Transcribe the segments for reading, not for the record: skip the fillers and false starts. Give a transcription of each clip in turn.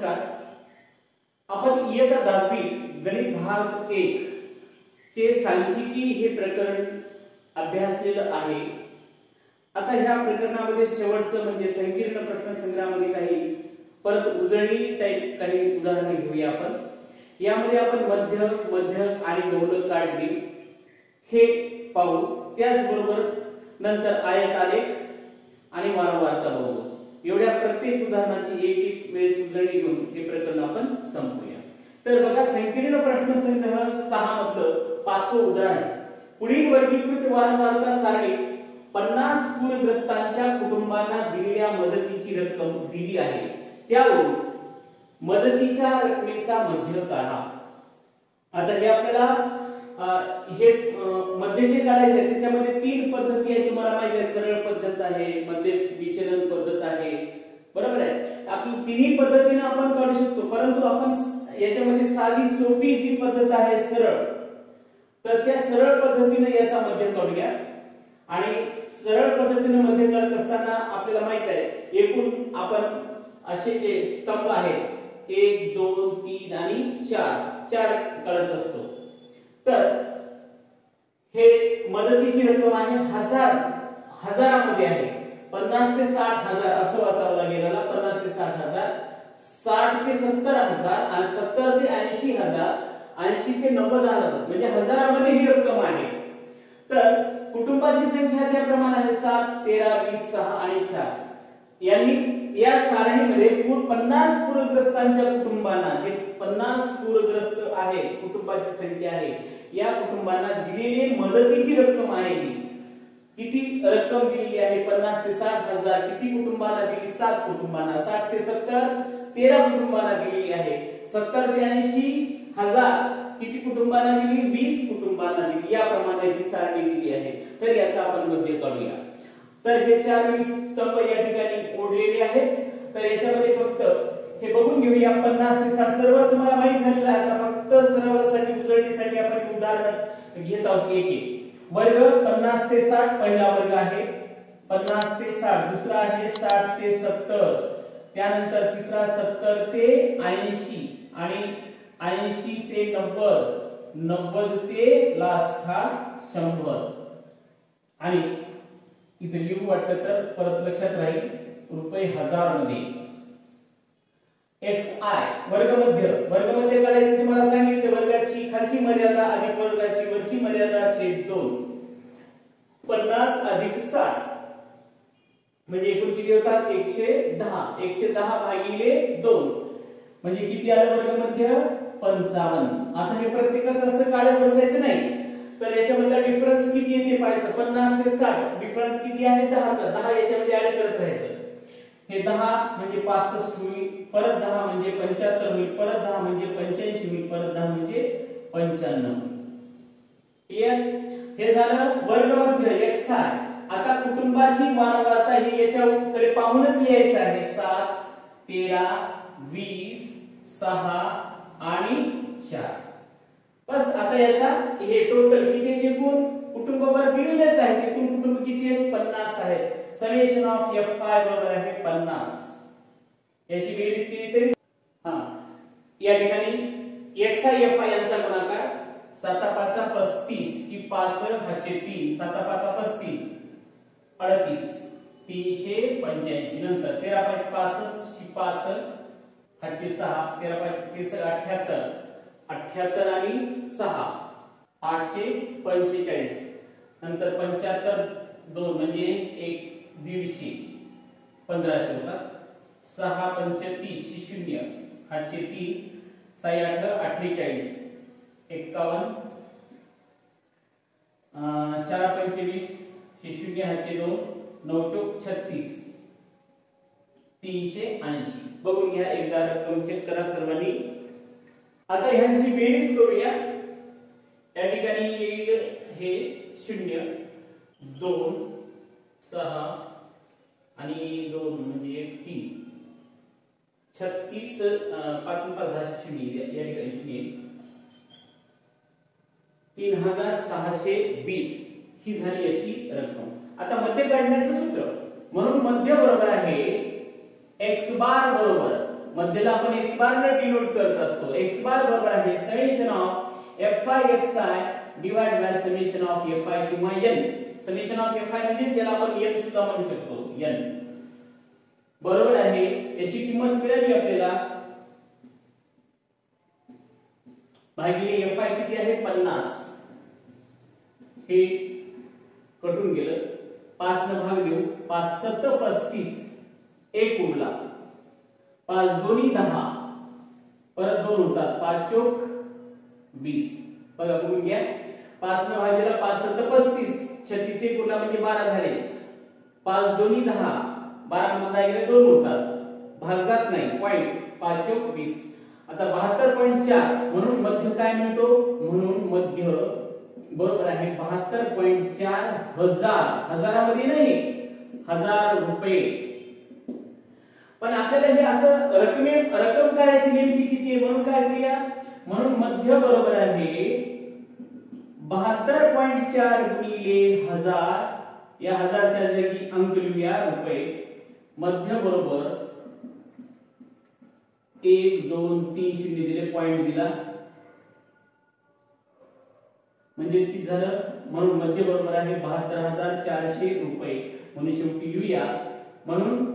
नमस्कार. आपण इयत्ता 10वी गणित भाग 1 चे सांख्यिकी हे प्रकरण अभ्यासलेलं आहे. आता ह्या प्रकरणामध्ये शेवटचं म्हणजे संकीर्ण प्रश्न संग्रहामध्ये काही परत उजळणी टाइप काही उदाहरणे घेऊया आपण. यामध्ये आपण मध्यक आणि गौलक काढणे हे पाहू. त्याचबरोबर नंतर आयत आलेख आणि वारंवारता बहुभुज एवढ्या प्रत्येक उदाहरणाची एक एक वेळेस उजळणी घेऊन हे प्रकरण आपण संपवूया. तर बघा, संकीर्ण प्रश्न संग्रह 6 मधलं 5वं उदाहरण. पुढील वर्गीकृत वारंवारता सारणी 50 पूरग्रस्तांच्या कुटुंबांना दिलेल्या मदतीची रक्कम दिली आहे. त्यावरून मदतीच्या रकमेचा मध्य काढा. आता हे आपल्याला हे मध्य जे काढायचे आहे त्याच्यामध्ये 3 पद्धती आहेत. तुम्हाला माहिती आहे, सरळ पद्धत आहे, मध्य विचलन पद्धत आहे, बरोबर आहे. आपण तिन्ही पद्धतीने आपण काढू शकतो, परंतु आपण याच्यामध्ये साधी सोपी जी पद्धत आहे सरळ, तर त्या सरळ पद्धतीने याचा मध्य काढूया. आणि सरळ पद्धतीने मध्य काढत असताना आपल्याला माहित आहे एकूण आपण असे जे स्तंभ आहेत 1 2 3 आणि 4 काढत असतो. तर हे मदतीची रक्कम आहे हजारामध्ये आहे. 50 ते 60 हजार असं वाचावं लागेल. 50 ते 60 हजार, 60 ते 70 हजार आणि 70 ते 80 हजार, 80 ते 90 हजार म्हणजे हजारामध्ये ही रक्कम आहे. तर कुटुंबाची संख्या त्याप्रमाणे आहे 7 13 20 6 आणि 4. यांनी या सारणीमध्ये 50 पूरग्रस्तांच्या कुटुंबांना, जे 50 पूरग्रस्त आहे कुटुंबाची संख्या आहे, या कुटुंबांना दिलेली मदतीची रक्कम आहे. किती रक्कम दिलेली आहे? 50 ते 60 हजार. किती कुटुंबांना दिली? 7 कुटुंबांना. 60 ते 70 13 कुटुंबांना दिलेली आहे. 70 ते 80 हजार किती कुटुंबांना दिली? 20 कुटुंबांना दिली. याप्रमाणे ही सारणी दिली आहे. तर याचा आपण मध्य काढूया. तर हे 4 स्तंभ या ठिकाणी ओढलेले आहेत. तर याच्यामध्ये फक्त हे बघून घेऊया. 50 ते 60 सर्व तुम्हाला माहित झालेलं आहे. आता फक्त सरावासाठी उजळणीसाठी आपण उदाहरण घेत आहोत एक एक. वर्ग 50 ते 60 पहिला वर्ग आहे. 50 ते 60 दुसरा आहे 60 ते 70. त्यानंतर तिसरा 70 ते 80 आणि 80 ते 90, 90 ते लास्ट हा 100. आणि इथे लिहू वाटतं तर परत लक्षात राहील रुपये हजार मध्ये. xi वर्गमध्य काढायचे तुम्हाला सांगितले. वर्गाची खालची मर्यादा अधिक वर्गाची वरची मर्यादा छेद 2. 50 अधिक 60 म्हणजे एकूण किती होतात? 110. 110 भागिले 2 म्हणजे किती आलं वर्गमध्य? 55. आता हे प्रत्येकाचं असं काढत बसायचं नाही. तर याच्यामधला डिफरन्स किती येते पाहायचं. 50 ते 60 डिफरन्स किती आहे? 10चा. 10 याच्यामध्ये ऍड करत राहायचं. हे 10 म्हणजे 65 होईल, परत 10 म्हणजे 75 होईल, परत 10 म्हणजे 85 होईल, परत 10 म्हणजे 95. क्लियर? हे झालं वर्गमध्य xi. आता कुटुंबाची वारंवारता ही याच्याकडे पाहूनच लिहायचं आहे. 7 13 20 6 आणि 4. बस. आता याचा हे टोटल किती आहे? एकूण कुटुंबावर दिलेलेच आहे. एकूण कुटुंब किती आहेत? 50 आहेत. समेशन ऑफ fi बरोबर आहे 50. याची बेरीज केली तरी या ठिकाणी xi fi यांचा गुणाकार 7 5 35 ची 5 हाचे 3 7 5 35 38 385. नंतर 13 5 65 ची 5 हाचे 6 13 5 78 78 आणि 6 845. नंतर 75 2 म्हणजे 150 1500 होतात. 6 5 30 0 हाचे 3 6 8 48 51 4 25 0 हाचे 2 9 चौक 36 380. बघून घ्या एकदा रक्कम चेक करा सर्वांनी. आता ह्यांची बेरीज करूया. या ठिकाणी येईल हे 0 2 6 आणि 2 म्हणजे 1 3 36 5 5 0 या ठिकाणी 0 3620 ही झाली याची रक्कम. आता मध्य काढण्याचं सूत्र म्हणून मध्य बरोबर आहे x बार बरोबर मध्यला आपण x बार ने डिनोट करत असतो. x बार बरोबर आहे summation of fi xi divide by summation of fi किंवा n. समेशन ऑफ fi म्हणजे याला आपण n सुद्धा म्हणू शकतो. n बरोबर आहे. याची किंमत मिळाली आपल्याला भागिले fi किती आहे 50. हे कटून गेलं 5 ने भाग देऊ. 5 7 35 एक उरला 5 दोन्ही 10 परत 2 उरतात 5 चौक 20. बघा बघून घ्या 5 ने भागिले 5 7 35 36 एक उरला म्हणजे 12 झाले. 5 दोन्ही 10 12 मधून गेले 2 उरतात भाग जात नाही पॉइंट 5 चौक 20. आता 72.4 म्हणून मध्य काय मिळतो. म्हणून मध्य बरोबर आहे 72.4 हजार. हजारामध्ये नाही 1000 रुपये. पण आपल्याला हे असं रक्कम काढायची नेमकी किती आहे म्हणून काय करूया. म्हणून मध्य बरोबर आहे 72.4 गुणिले 1000. या हजारच्या जागी अंक लिहूया रुपये. मध्य बरोबर 1 2 3 शून्य दिले पॉइंट दिला म्हणजे किती झालं. म्हणून मध्य बरोबर आहे 72,400 रुपये. म्हणून शेवटी लिहूया. म्हणून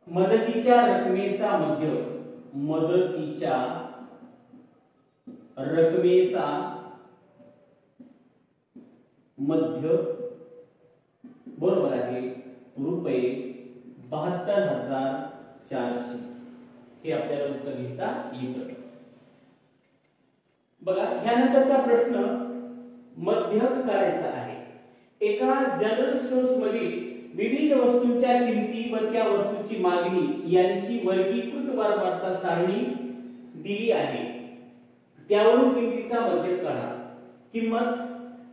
मदतीच्या रकमेचा मध्य मदतीच्या रकमेचा मध्य बरोबर आहे रुपये 72,400. हे आपल्याला उत्तर घेता येतं. बघा ह्यानंतरचा प्रश्न मध्यक काढायचा आहे. एका जनरल स्टोर्स मधील विविध वस्तूंच्या किमती व त्या वस्तूची मागणी यांची वर्गीकृत वारंवारता सारणी दिली आहे. त्यावरून किमतीचा मध्यक काढा. किंमत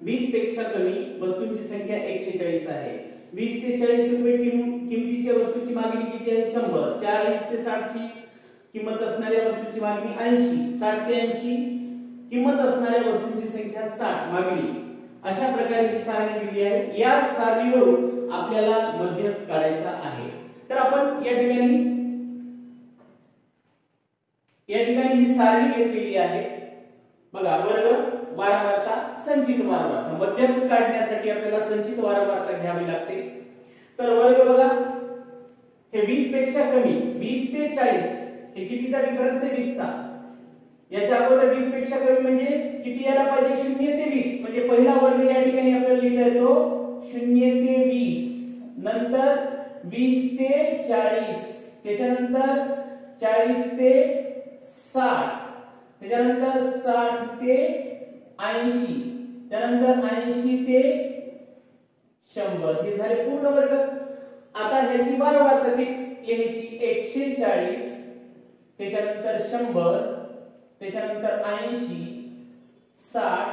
20 पेक्षा कमी वस्तूंची संख्या 140 आहे. 20 ते 40 रुपये किमतीच्या वस्तूची मागणी किती आहे 100. 40 ते 60 ची किंमत असणाऱ्या वस्तूची मागणी 80. 60 ते 80 किंमत असणाऱ्या वस्तूंची संख्या 60 मागणी. अशा प्रकारे ही सारणी दिली आहे. या सारणीवरून आपल्याला मध्यक काढायचा आहे. तर आपण या ठिकाणी ही सारणी घेतलेली आहे. बघा वर्ग वारंवारता संचित वारंवारता. मध्यक काढण्यासाठी आपल्याला संचित वारंवारता घ्यावी लागते. तर वर्ग बघा हे 20 पेक्षा कमी 20 ते 40 हे कितीचा डिफरन्स आहे 20 चा. याच्या अगोदर 20 पेक्षा कमी म्हणजे किती यायला पाहिजे 0 ते 20. म्हणजे पहिला वर्ग या ठिकाणी आपल्याला लिहिता येतो 0 ते 20. नंतर 20 ते 40. त्याच्यानंतर 40 ते 60. त्याच्यानंतर 60 ते 80. त्यानंतर 80 ते 100. हे झाले पूर्ण वर्ग. आता ह्याची वारंवारता लिहायची 140. त्याच्यानंतर 100. त्याच्यानंतर 80 60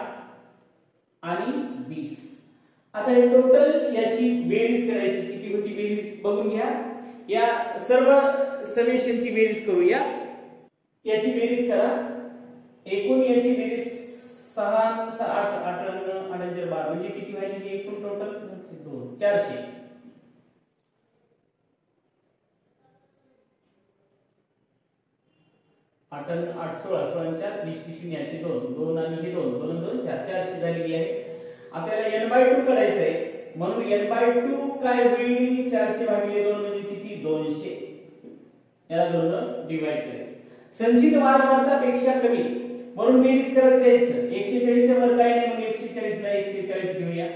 आणि 20. आता हे टोटल याची बेरीज करायची. किती होती बेरीज बघून घ्या. या सर्व समेशनची बेरीज करूया. याची बेरीज करा. एकूण याची बेरीज 6 6 8 8 8 12 म्हणजे किती व्हायची एकूण टोटल 400. 8 8 16 16 20 शून्याचे 2 2 आणि हे 2 2 2 4 400 झालेली आहे. आपल्याला n/2 काढायचं आहे. म्हणून n/2 काय होईल 400 भागिले 2 म्हणजे किती 200. याला 2 ने डिवाइड करायचं. संचित वारंवारता पेक्षा कमी म्हणून बेरीज करत राहायचं. 140 च्या वर काय नाही म्हणून 140 ला 140 घेऊया.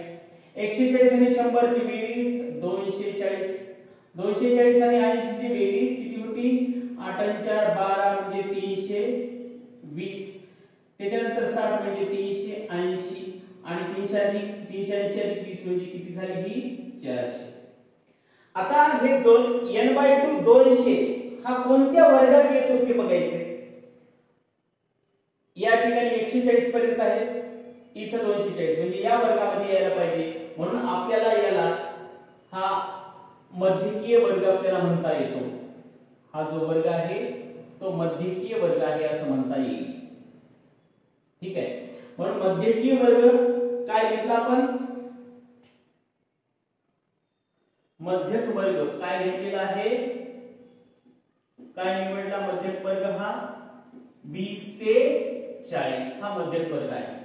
140 आणि 100 ची बेरीज 240. 240 आणि 80 ची बेरीज किती होती 8 आणि 4 12 म्हणजे 320. त्याच्यानंतर 60 म्हणजे 380 आणि 380 अधिक 20 म्हणजे किती झाली ही 400. आता हे n/2 200 हा कोणत्या वर्गात येतो ते बघायचे. या ठिकाणी 140 पर्यंत आहे. इथं 240 म्हणजे या वर्गामध्ये यायला पाहिजे. म्हणून आपल्याला याला हा मध्यकीय वर्ग आपल्याला म्हणता येतो. हा जो वर्ग आहे तो मध्यकीय वर्ग आहे असं म्हणता येईल. ठीक आहे. म्हणून मध्यकीय वर्ग काय घेतला आपण मध्यक वर्ग काय घेतलेला आहे काय निवडला? मध्यक वर्ग हा 20 ते 40 हा मध्यक वर्ग आहे.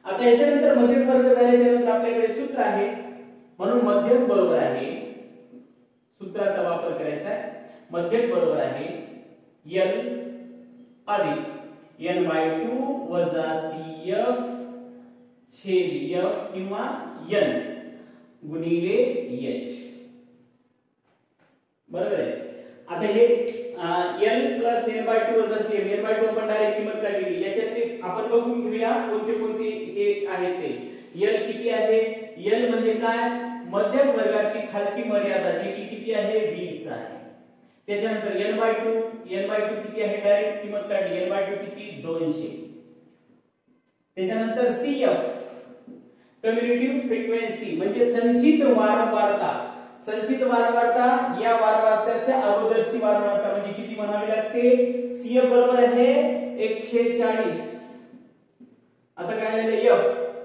आता याच्यानंतर मध्यक वर्ग झाल्याच्या नंतर आपल्याकडे सूत्र आहे, म्हणून मध्यक बरोबर आहे, सूत्राचा वापर करायचा आहे. मध्यक बरोबर आहे L अधिक n/2 वजा CF छेद F किंवा N गुणिले H. बरोबर आहे. आता हे L प्लस n/2 वजा CF, n/2 आपण डायरेक्ट किंमत काढली, याच्यातले आपण बघून घेऊया कोणते कोणते हे आहे ते. L किती आहे? L म्हणजे काय? मध्यक वर्गाची खालची मर्यादा जी की किती आहे? 20 आहे. त्याच्यानंतर n/2 किती आहे? डायरेक्ट किंमत काढली, n/2 किती? 200. त्याच्यानंतर CF कम्युलेटिव्ह फ्रिक्वेन्सी म्हणजे संचित वारंवारता. संचित वारंवारता या वारंवारतेच्या अगोदरची वारंवारता म्हणजे किती म्हणावी लागते? CF बरोबर आहे 140. आता काय झालं?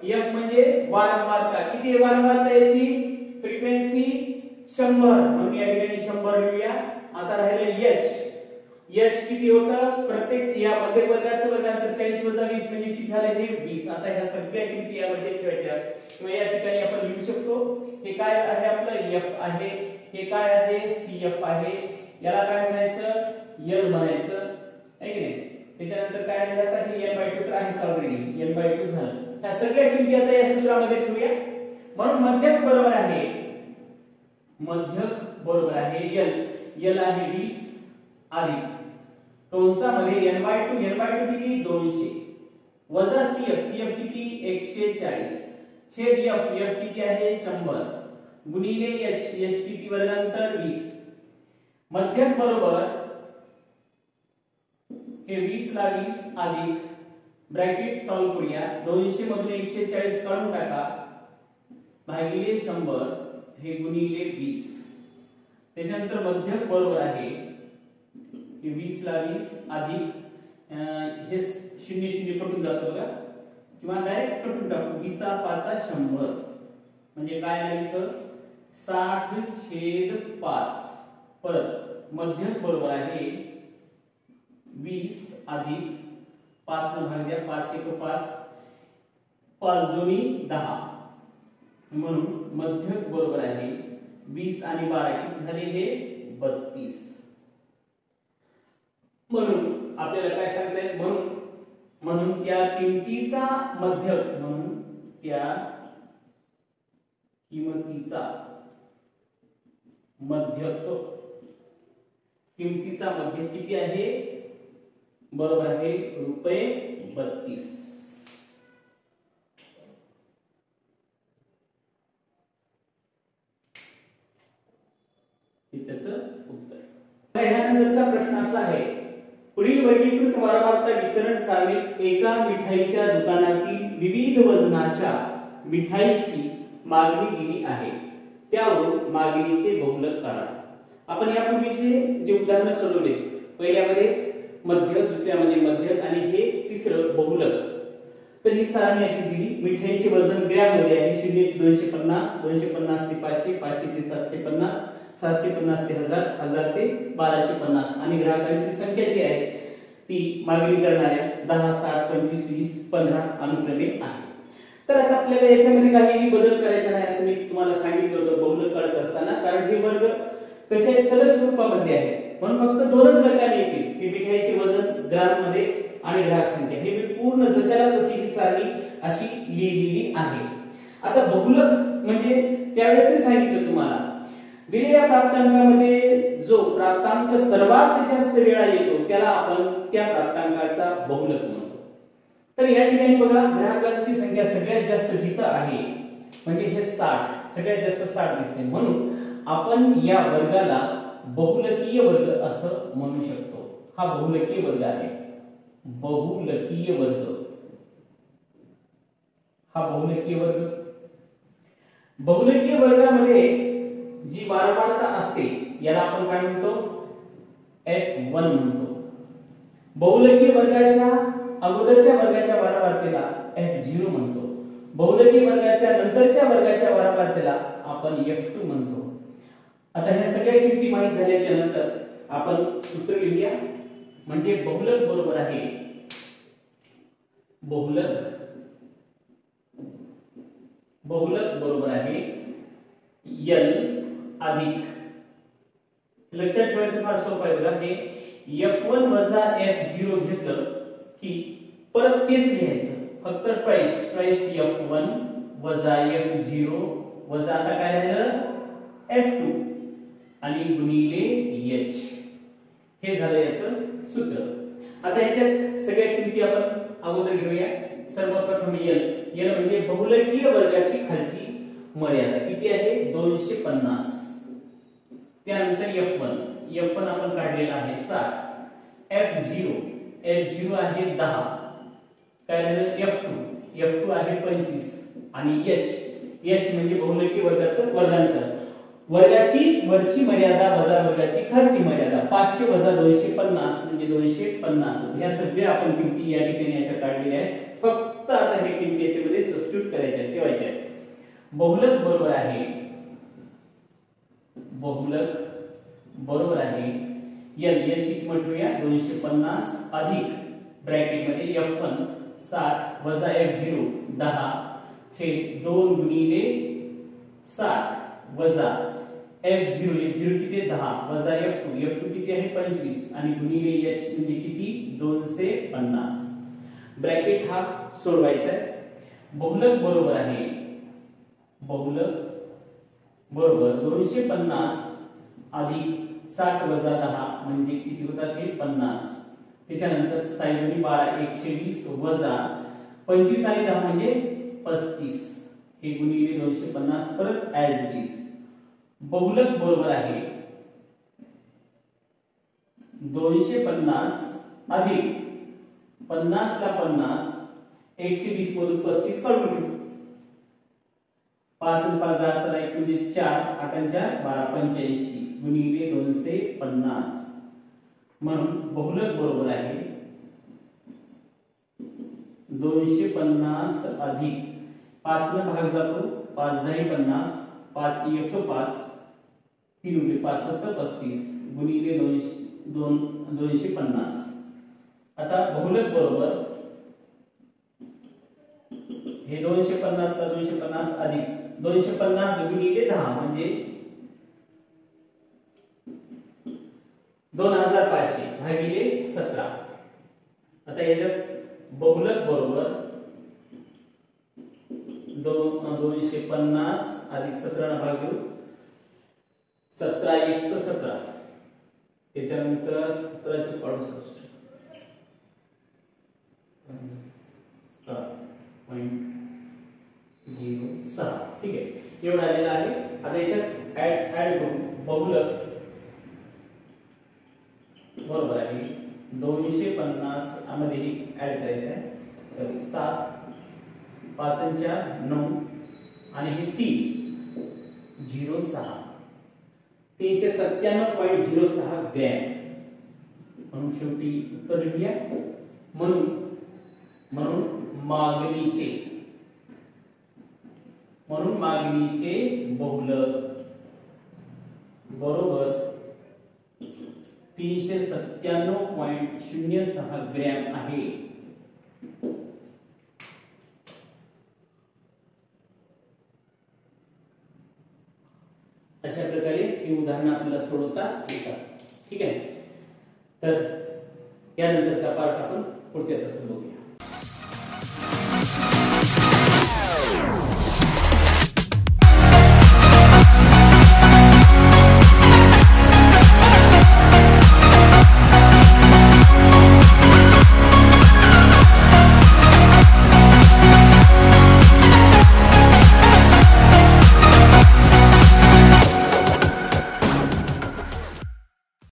F म्हणजे वारंवारता. किती आहे वारंवारता याची? फ्रिक्वेन्सी 100, म्हणून या ठिकाणी 100 लिहूया. आता राहिले H किती होतं? प्रत्येक या मध्यक वर्गाचं वर्गांतर 40 वजा 20 म्हणजे किती झाले? हे 20. आता ह्या सगळ्या किमती यामध्ये ठेवायच्या किंवा या ठिकाणी आपण लिहू शकतो. हे काय आहे? आपलं F आहे. हे काय आहे? CF आहे. याला काय म्हणायचं? L म्हणायचं आहे की नाही. त्याच्यानंतर काय राहिलं? आता हे n/2 तर आहेच ऑलरेडी, n/2 झालं. ह्या सगळ्या किमती आता या सूत्रामध्ये ठेवूया. म्हणून मध्यक बरोबर आहे L आहे 20 अधिक कंसामध्ये n/2 किती? 200 वजा CF किती? 140 छेद F किती आहे? 100 गुणिले H किती? वर्गांतर 20. मध्यक बरोबर हे 20 ला 20 अधिक ब्रॅकेट सॉल्व करूया. 200 मधून 140 काढून टाका भागिले 100 हे गुणिले 20. त्याच्यानंतर मध्यक बरोबर आहे हे 20 ला 20 अधिक हे 0 कटून जातो बघा, किंवा डायरेक्ट कटून टाकू. 20 5 100 म्हणजे काय आलं इथं? 60/5. परत मध्यक बरोबर आहे 20 अधिक 5 न भाग द्या, 5 1 5 5 2 10, म्हणून मध्यक बरोबर आहे 20 आणि 12 किती झाले? हे 32. म्हणून आपल्याला काय सांगताय? म्हणून त्या किमतीचा मध्यक, म्हणून त्या किमतीचा मध्यक किती आहे? बरोबर आहे ₹32. हे त्याचं उत्तर. यानंतरचा प्रश्न असा आहे, पुढील वर्गीकृत वारंवारता वितरण सारणीत एका मिठाईच्या दुकानातील विविध वजनाच्या मिठाईची मागणी दिली आहे, त्यावरून मागणीचे बहुलक काढा. आपण यापूर्वीचे जे उदाहरण सोडवले, पहिल्यामध्ये मध्यक, दुसऱ्यामध्ये मध्यक आणि हे तिसरं बहुलक. तर ही सारणी अशी दिली. मिठाईचे वजन ग्रॅम मध्ये आहे. 0 ते 250, 250 ते 500, 500 ते 750, 750 ते 1000, 1000 ते 1250 आणि ग्राहकांची संख्या जी आहे ती मागणी करणाऱ्या 10, 60, 25, 20, 15 अनुक्रमे आहे. तर आता आपल्याला याच्यामध्ये काहीही बदल करायचा नाही असं मी तुम्हाला सांगितलं होतं बहुलक काढत असताना, कारण हे वर्ग कसे आहेत? सरळ स्वरूपामध्ये आहे, म्हणून फक्त दोनच वर्गाने येतील. हे मिठाईचे वजन ग्राम मध्ये आणि ग्राहक संख्या. हे मी पूर्ण जशाला तशी ही सारणी अशी लिहिलेली आहे. आता बहुलक म्हणजे त्यावेळेस सांगितलं तुम्हाला, दिलेल्या प्राप्तांकामध्ये जो प्राप्तांक सर्वात जास्त वेळा येतो त्याला आपण त्या प्राप्तांकाचा बहुलक म्हणतो. तर या ठिकाणी बघा, ग्राहकांची संख्या सगळ्यात जास्त जिथं आहे म्हणजे हे 60, सगळ्यात जास्त 60 दिसते, म्हणून आपण या वर्गाला बहुलकीय वर्ग असं म्हणू शकतो. हा बहुलकीय वर्ग आहे. बहुलकीय वर्ग, हा बहुलकीय वर्ग. बहुलकीय वर्गामध्ये जी वारंवारता असते याला आपण काय म्हणतो? F1 म्हणतो. बहुलकीय वर्गाच्या अगोदरच्या वर्गाच्या वारंवारतेला F0 म्हणतो. बहुलकीय वर्गाच्या नंतरच्या वर्गाच्या वारंवारतेला आपण F2 म्हणतो. आता ह्या सगळ्या किमती माहित झाल्याच्या नंतर आपण सूत्र लिहूया. म्हणजे बहुलक बरोबर आहे बहुलक बरोबर आहे l अधिक, लक्षात ठेवायचं फार सोपं आहे बघा. हे f1 वजा f0 घेतलं की परत तेच लिहायचं, फक्त ट्वाइस f1 वजा f0 वजा आता काय राहिलं f2 आणि गुणिले h. हे झालं याचं सूत्र. आता याच्यात सगळ्या किमती आपण अगोदर घेऊया. सर्वप्रथम l म्हणजे बहुलकीय वर्गाची खालची मर्यादा किती आहे 250. त्यानंतर f1 आपण काढलेला आहे 60, f0 आहे 10, काय राहिलं f2 आहे 25 आणि h म्हणजे बहुलकीय वर्गाचं वर्गांतर. वर्गाची वरची मर्यादा वजा वर्गाची खालची मर्यादा 500 वजा 250 म्हणजे 250. या सगळ्या आपण किमती या ठिकाणी अशा काढलेल्या आहेत. फक्त आता हे किमती याच्यामध्ये सबस्टिट्यूट करायच्या ठेवायच्या. बहुलक बरोबर आहे l ची किंमत ठेवूया 250 अधिक ब्रॅकेट मध्ये f1 60 वजा f0 10 छेद 2 गुणिले 60 वजा f0 किती आहे 10 वजा f2 किती आहे 25 आणि गुणिले h म्हणजे किती 250. ब्रॅकेट हा सोडवायचा आहे. बहुलक बरोबर 250 अधिक 60 वजा 10 म्हणजे किती होतात हे 50. त्याच्यानंतर 6 12 120 वजा 25 आणि 10 म्हणजे 35. हे गुणिले 250 परत ऍज इट इज. बहुलक बरोबर आहे 250 अधिक 50 ला 50 120 मधून 35 काढून घेऊ. 5 आणि 5 10 चा 1 म्हणजे 4 8 आणि 4 12 85 गुणिले 250. म्हणून बहुलक बरोबर आहे 250 अधिक 5 ने भाग जातो 5 10 50 5 1 5 3 उरले 5 7 35 गुणिले 250. आता बहुलक बरोबर हे 250 ला 250 अधिक 250 गुणिले 10 म्हणजे 2500 भागिले 17. आता याच्यात बहुलक बरोबर 250 अधिक 17 ना भाग देऊ 17 1 17 त्याच्यानंतर 17 चे 65 7.06. ठीक आहे एवढा आलेला आहे. आता याच्यात ऍड करू. बहुलक बरोबर आहे 250 मध्ये ऍड करायचं आहे 7 5 आणि 4 9 आणि हे 306 397.06 ग्रॅम. म्हणून शेवटी उत्तर लिहूया. म्हणून मागणीचे बहुलक बरोबर 397.06 ग्रॅम आहे. अशा प्रकारे ही उदाहरणं आपल्याला सोडवता येतात. ठीक आहे. तर यानंतरचा पार्ट आपण पुढच्या तासात बघूया.